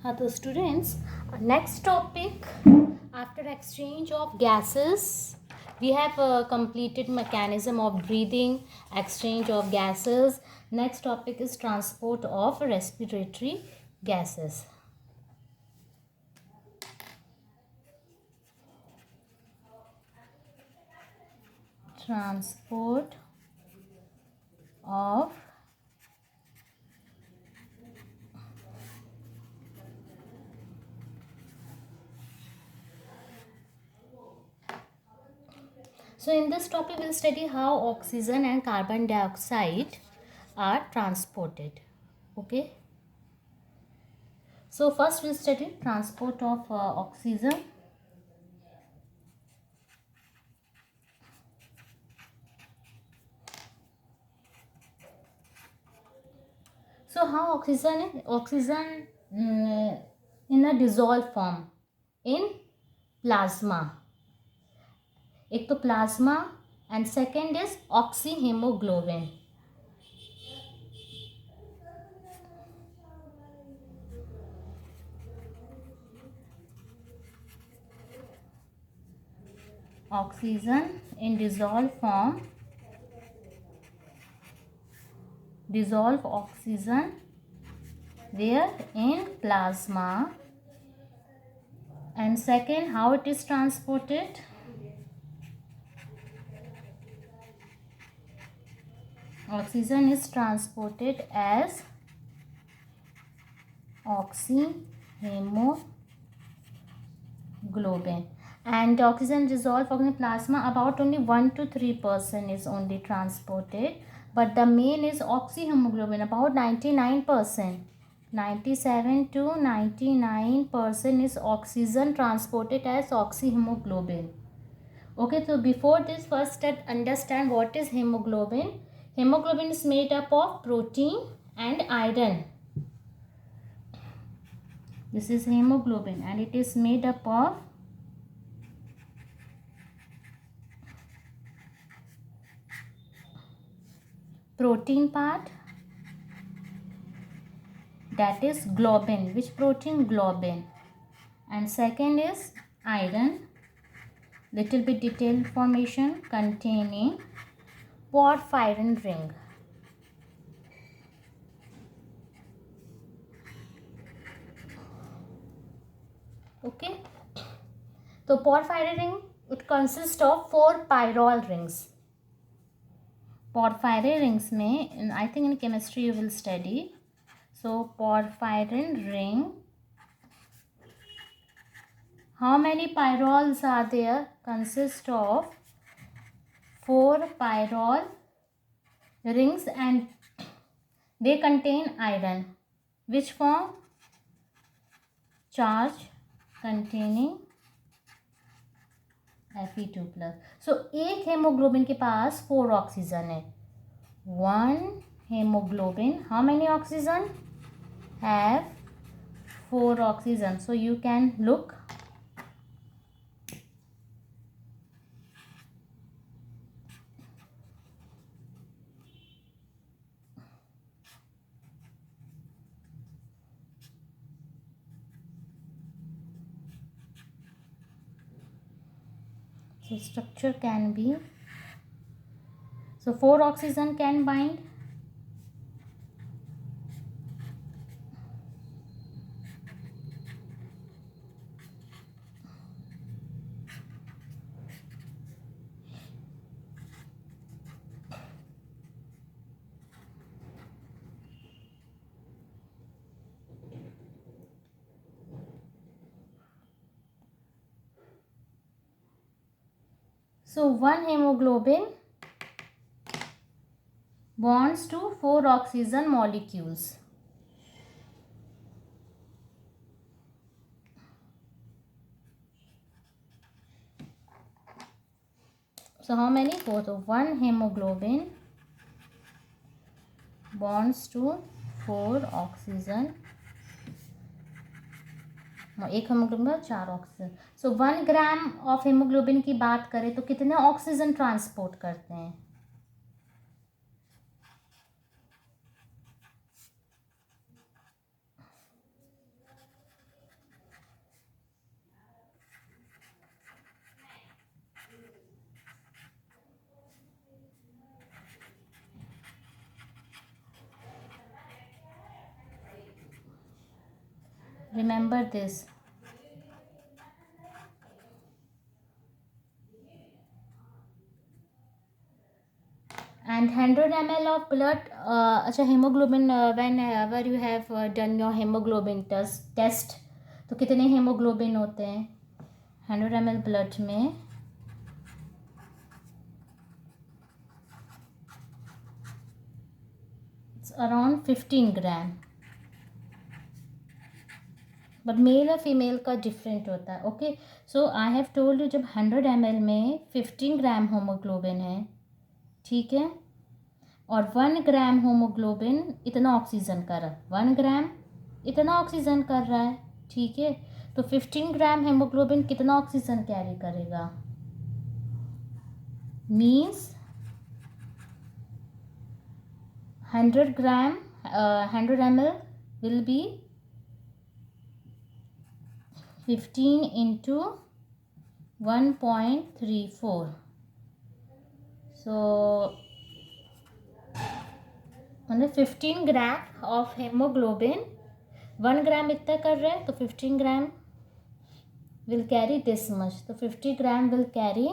So students, next topic, after exchange of gases, we have completed mechanism of breathing, exchange of gases. Next topic is transport of respiratory gases. Transport of So in this topic we'll study how oxygen and carbon dioxide are transported. Okay. So first we'll study transport of oxygen. So how oxygen in a dissolved form in plasma. एक तो plasma and second is oxyhemoglobin. Oxygen in dissolved form, dissolve oxygen where in plasma, and second how it is transported. Oxygen is transported as oxyhemoglobin, and oxygen dissolved in plasma about only 1 to 3% is only transported, but the main is oxyhemoglobin about 99%. 97 to 99% is oxygen transported as oxyhemoglobin. Okay, so before this, first understand what is hemoglobin. Hemoglobin is made up of protein and iron. This is hemoglobin and it is made up of protein part, that is globin. Which protein? Globin. And second is iron. Little bit detailed formation containing porphyrin ring. Okay. So porphyrin ring, it consists of 4 pyrrole rings. Porphyrin rings में, I think in chemistry you will study. So porphyrin ring, how many pyrroles are there? Consist of 4 pyrrole rings and they contain iron. Which form? Charge containing Fe2+. So एक hemoglobin के पास 4 oxygen है. One hemoglobin, how many oxygen? Have 4 oxygen. So you can look. So structure can be, so 4 oxygen can bind. So one hemoglobin bonds to 4 oxygen molecules. So how many? 4. So one hemoglobin bonds to 4 oxygen. एक haemoglobin में 4 oxygen. So 1 gram of haemoglobin की बात करें तो कितने oxygen transport करते हैं? Remember this. And 100 ml of blood, अच्छा hemoglobin, whenever you have done your hemoglobin test, तो कितने hemoglobin होते हैं 100 ml blood में? It's around 15 gram. But male और फीमेल का डिफरेंट होता है. Okay, so I have told you जब 100 ml में 15 ग्राम होमोग्लोबिन है, ठीक है, और 1 ग्राम होमोग्लोबिन इतना ऑक्सीजन कर रहा है, 1 ग्राम इतना ऑक्सीजन कर रहा है, ठीक है. तो 15 ग्राम हेमोग्लोबिन कितना ऑक्सीजन कैरी करेगा? Means 100 gram 100 ml will be 15 into 1.34. So मतलब 15 ग्राम ऑफ हेमोग्लोबिन 1 ग्राम इतना कर रहे हैं, तो 15 gram will carry this much. तो 50 gram will carry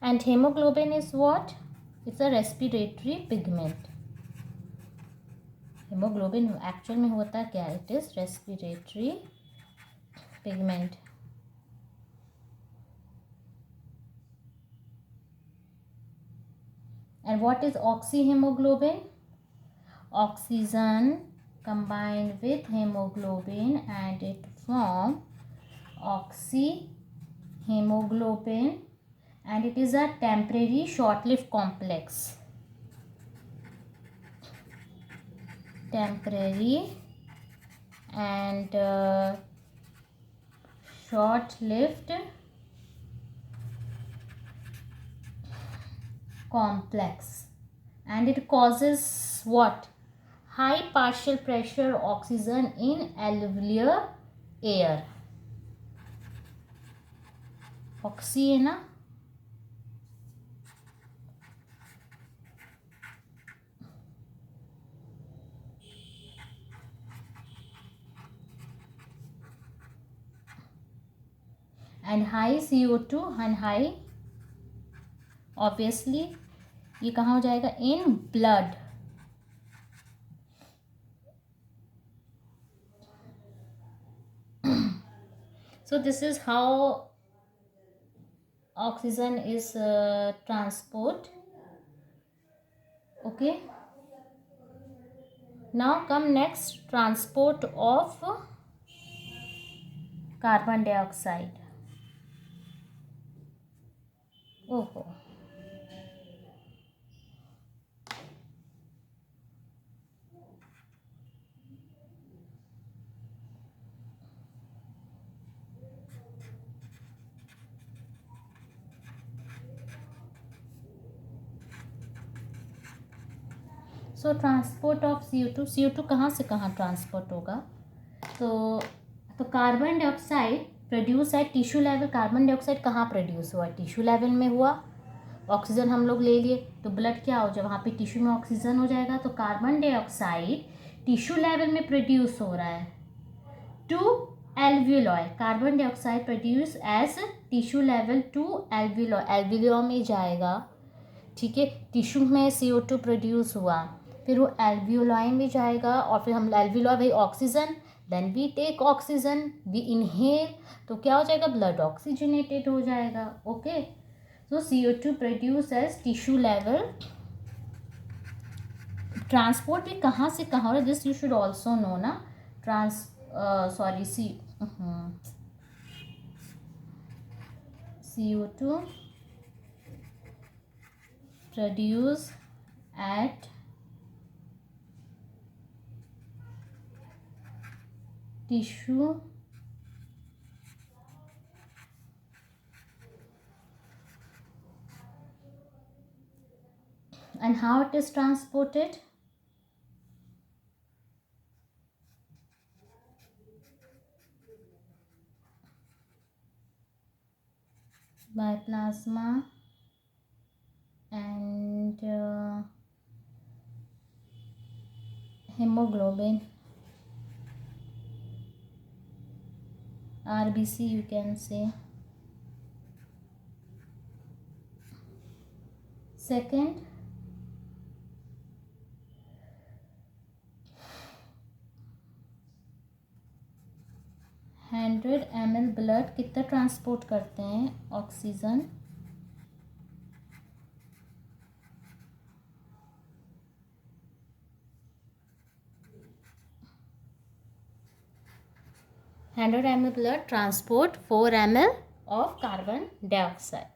and hemoglobin is what? It's a respiratory pigment. hemoglobin actual में होता क्या? It is respiratory pigment. And what is oxyhemoglobin? Oxygen combined with hemoglobin and it form oxyhemoglobin, and it is a temporary short-lived complex. Temporary and short-lived complex, and it causes what? High partial pressure oxygen in alveolar air. Oxy है ना, and high CO2 and high, obviously ये कहाँ हो जाएगा? In blood. So this is how oxygen is transport. Okay, now come next, transport of carbon dioxide. Oh, so transport of CO2 कहाँ से कहाँ transport होगा? तो कार्बन डाइऑक्साइड प्रोड्यूस है टिश्यू लेवल. कार्बन डाइऑक्साइड कहाँ प्रोड्यूस हुआ? Tissue level में हुआ. ऑक्सीजन हम लोग ले लिए तो ब्लड क्या हो जाए? वहाँ पे टिश्यू में ऑक्सीजन हो जाएगा. तो कार्बन डाइऑक्साइड टिश्यू लेवल में प्रोड्यूस हो रहा है to alveoli. Carbon dioxide produce as tissue level to alveoli. Alveoli में जाएगा, ठीक है. टिश्यू में CO2 प्रोड्यूस हुआ, फिर वो एल्वियोलॉय में जाएगा, और फिर हम एल्वियोलॉय भाई oxygen, then we take oxygen, we inhale, तो क्या हो जाएगा? ब्लड ऑक्सीजनेटेड हो जाएगा. Okay, so CO2 produce as tissue level. Transport भी कहाँ से कहाँ हो रहा है? This you should also know ना. CO2 produce at tissue and how it is transported? by plasma and hemoglobin, RBC you can say. Second, 100 ml blood कितना transport करते हैं oxygen? 100 ml blood transport 4 ml of carbon dioxide.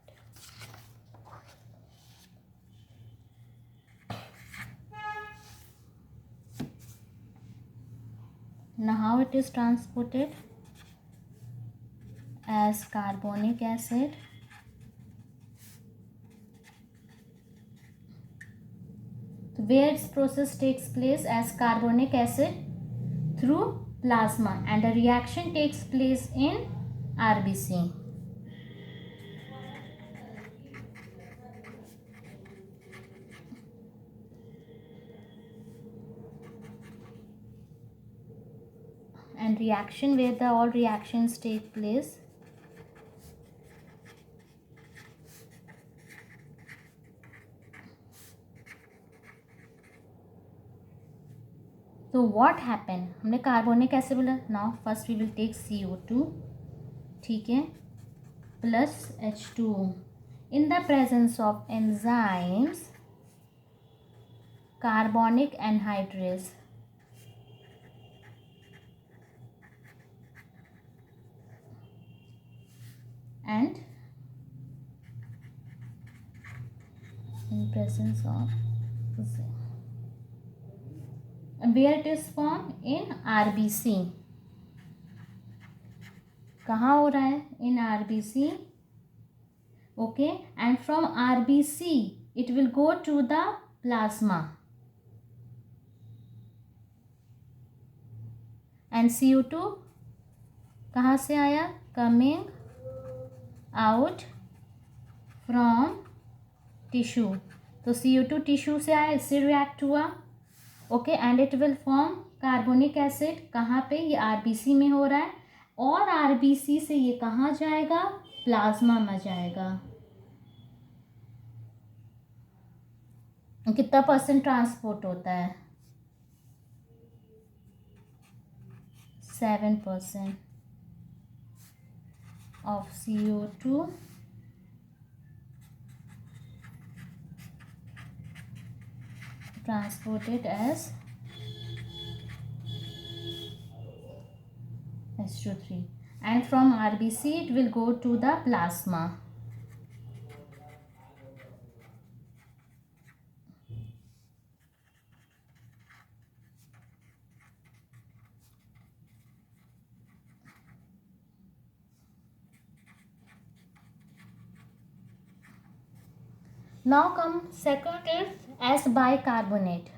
Now how it is transported? As carbonic acid. So where its process takes place? As carbonic acid through plasma, and the reaction takes place in RBC. And reaction where the all reactions take place. So what happened? हमने carbonic acid बोला. Now first we will take CO2, ठीक है, plus H2O. In the presence of enzymes, carbonic anhydrase, and in presence of where it is formed? In RBC. कहाँ हो रहा है? In RBC. Okay, and from RBC it will go to the plasma, and CO2 कहाँ से आया? Coming out from tissue. तो CO2 tissue से आया, इससे रिएक्ट हुआ. Okay, and it will form carbonic acid. कहाँ पे? ये आरबीसी में हो रहा है, और आरबीसी से ये कहाँ जाएगा? प्लाज्मा में जाएगा. कितना % ट्रांसपोर्ट होता है? 7% of CO2 transported as H2O3, and from RBC it will go to the plasma. Now come second is as bicarbonate.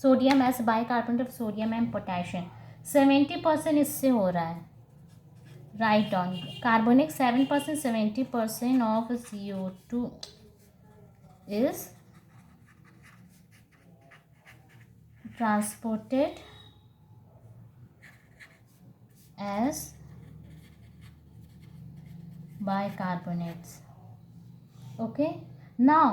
Sodium as bicarbonate of sodium and potassium. 70% इससे हो रहा है. Right on. कार्बोनिक 7%, 70% ऑफ CO2 is transported as bicarbonates. Okay, now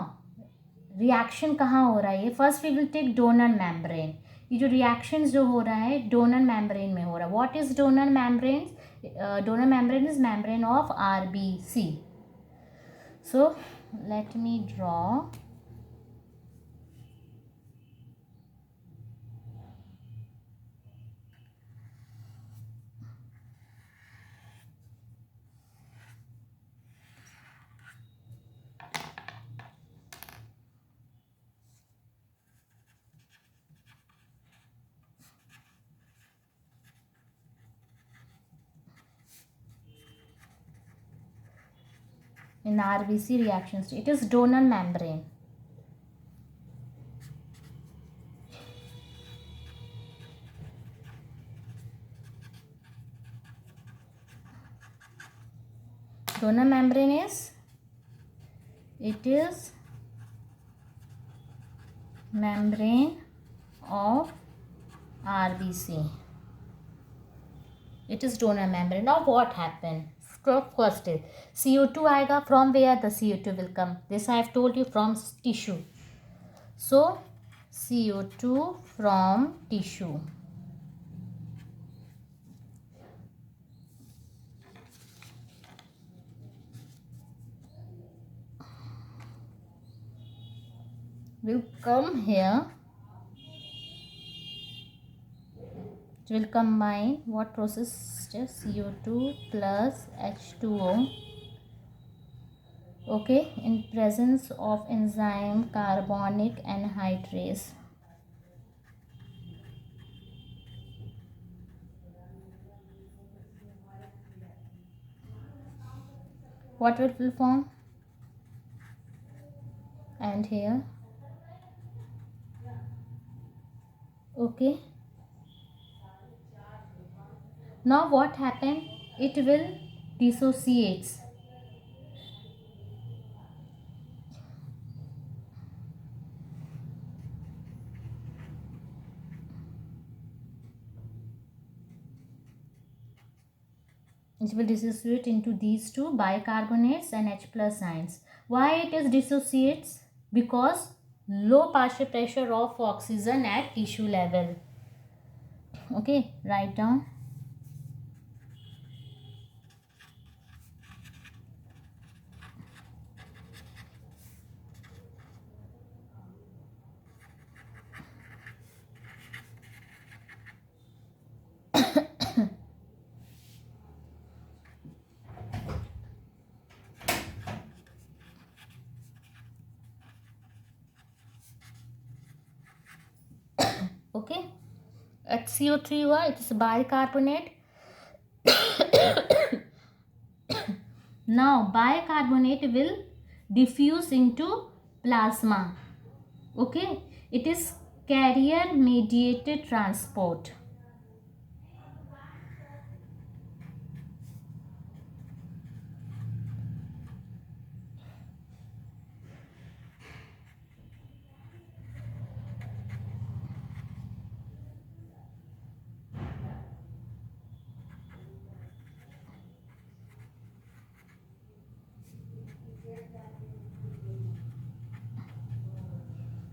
reaction कहाँ हो रहा है? ये first we will take donor membrane. ये जो रिएक्शन जो हो रहा है डोनर मेम्ब्रेन में हो रहा है. What is donor membrane? Donor membrane is membrane of RBC. So let me draw. in RBC reaction state. It is donor membrane. Donor membrane is, it is membrane of RBC. It is donor membrane. Now what happened? First is CO2 आएगा. From where the CO2 will come? This I have told you, from tissue. So CO2 from tissue. Will come here. It will combine what process? Just CO2 plus H2O. Okay, in presence of enzyme carbonic anhydrase. What will form? And here. Okay. Now what happened? It will dissociates. It will dissociate into these two bicarbonates and H plus ions. Why it is dissociates? Because low partial pressure of oxygen at tissue level. Okay, write down. Okay, HCO3 हुआ, it is bicarbonate. Now bicarbonate will diffuse into plasma. Okay, it is carrier mediated transport.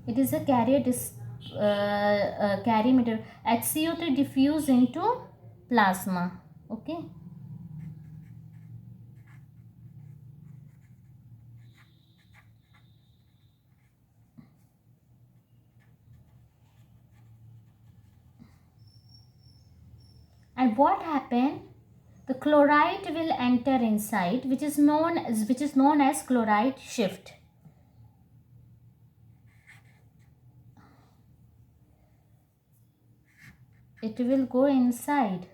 It is a carrier carrier mediated. HCO3 diffuse into plasma. Okay. And what happened? The chloride will enter inside, which is known as chloride shift. It will go inside,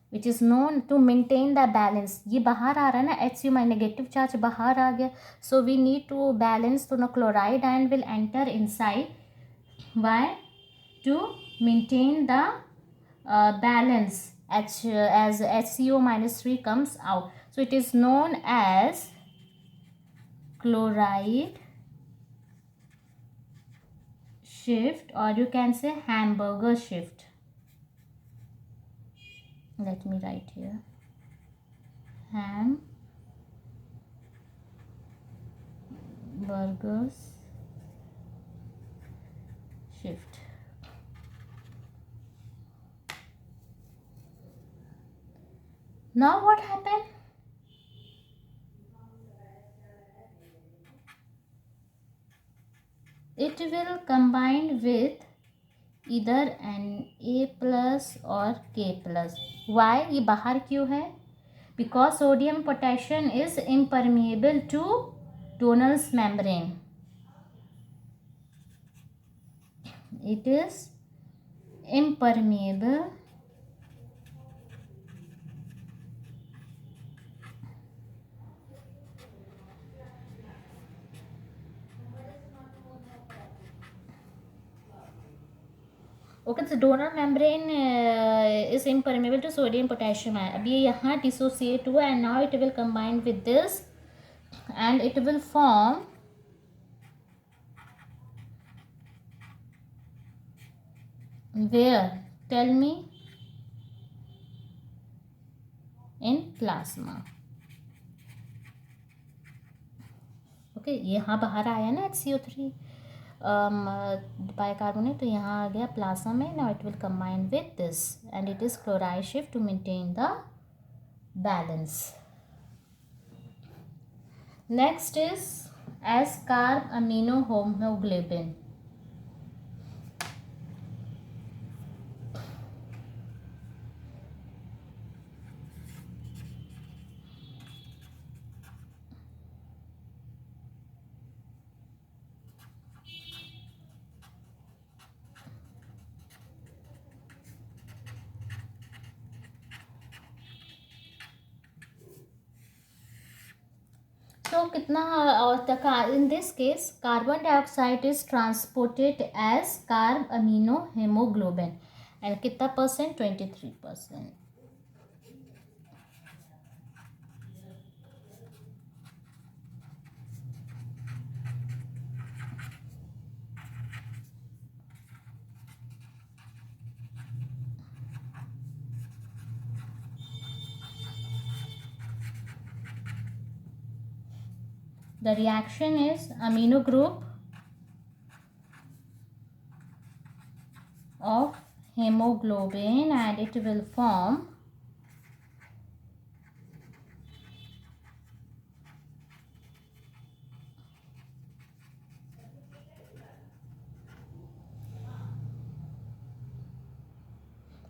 which is known to maintain the balance. ये बाहर आ रहा है ना, HCO में negative charge बाहर आ गया, so we need to balance. तो ना chloride ion will enter inside. Why? To maintain the balance as HCO -3 comes out. So it is known as chloride shift, or you can say hamburger shift. Let me write here. Hamburgers shift. Now what happened? It will combine with either Na plus or K plus. Why? ये बाहर क्यों है? Because sodium potassium is impermeable to Donal's membrane. It is impermeable okay, तो donor membrane is impermeable to sodium potassium ion. अब ये यहाँ dissociate हुआ and now it will combine with this and it will form where? Tell me. In plasma. Okay, यहाँ बाहर आया ना HCO3 bicarbonate, तो यहाँ आ गया प्लाज्मा में. Now it will combine with this and it is chloride shift to maintain the balance. Next is as carb amino haemoglobin. So कितना in this case carbon dioxide is transported as carb amino hemoglobin and कितना percent? 23%. The reaction is amino group of hemoglobin and it will form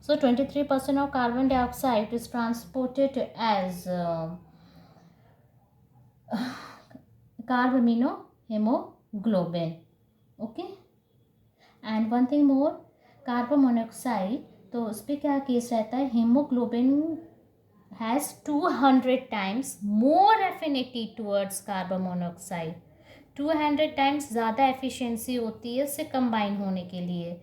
so 23% of carbon dioxide is transported as carb amino hemoglobin. Okay, and one thing more, carbon monoxide, तो उस पर क्या case रहता है, haemoglobin has 200 times more affinity towards carbon monoxide. 200 times ज़्यादा efficiency होती है इससे कंबाइन होने के लिए.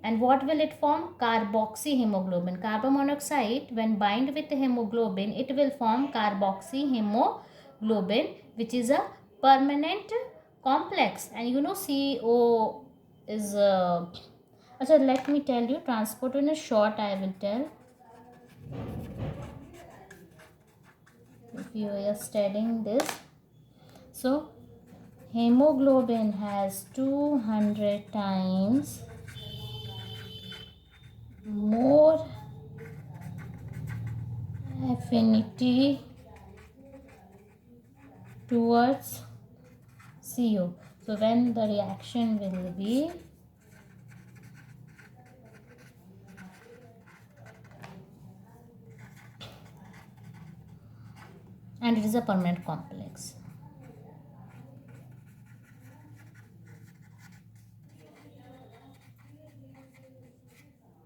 And what will it form? Carboxy hemoglobin. Carbon monoxide, when bind with hemoglobin, it will form carboxy hemoglobin, which is a permanent complex. And you know CO is. So let me tell you. Transport in a short. I will tell. If you are studying this, so hemoglobin has 200 times more affinity towards CO. So when the reaction will be and it is a permanent complex.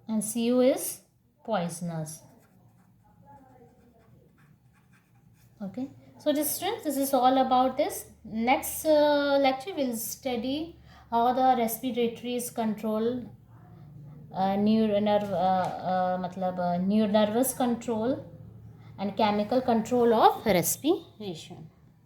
And CO is poisonous. Okay, so students, this is all about this. Next lecture we'll study how the respiratory is control, nervous control and chemical control of respiration.